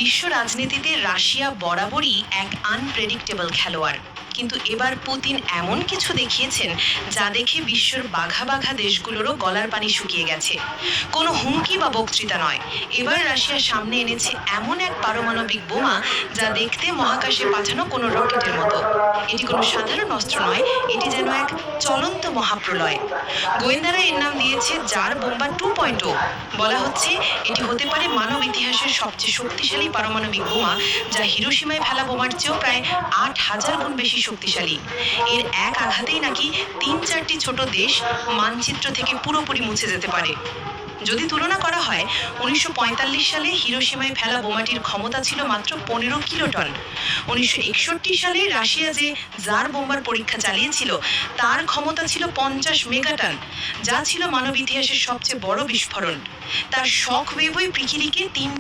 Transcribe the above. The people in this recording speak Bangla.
বিশ্ব রাজনীতিতে রাশিয়া বরাবরই এক আনপ্রেডিক্টেবল খেলোয়াড়, কিন্তু এবার পুতিন এমন কিছু দেখিয়েছেন যা দেখে বিশ্বের বাঘা বাঘা দেশগুলোরও গলার পানি শুকিয়ে গেছে। কোনো হুমকি বা বক্তৃতা নয়, এবার রাশিয়া সামনে এনেছে এমন এক পারমাণবিক বোমা যা দেখতে মহাকাশে পাঠানো কোনো রকেটের মতো। এটি কোনো সাধারণ অস্ত্র নয়, এটি যেন এক চলন্ত মহাপ্রলয়। গোয়েন্দারা এর নাম দিয়েছে জার বোম্বা 2.0। বলা হচ্ছে এটি হতে পারে মানব ইতিহাসের সবচেয়ে শক্তিশালী পারমাণবিক বোমা, যা হিরোশিমায় ফেলা বোমার চেয়েও প্রায় ৮,০০০ গুণ বেশি শক্তিশালী। এর এক আঘাতেই নাকি ৩-৪টি ছোট দেশ মানচিত্র থেকে পুরোপুরি মুছে যেতে পারে। যদি তুলনা করা হয়, ১৯৪৫ সালে হিরোশিমায় ফেলা বোমাটির ক্ষমতা ছিল মাত্র ১৫ কিলোটন। ১৯৬১ সালে রাশিয়া যে জার বোমার পরীক্ষা চালিয়েছিল তার ক্ষমতা ছিল ৫০ মেগাটন, যা ছিল মানব ইতিহাসের সবচেয়ে বড় বিস্ফোরণ। তার শক ওয়েভই পৃথিবীকে ৩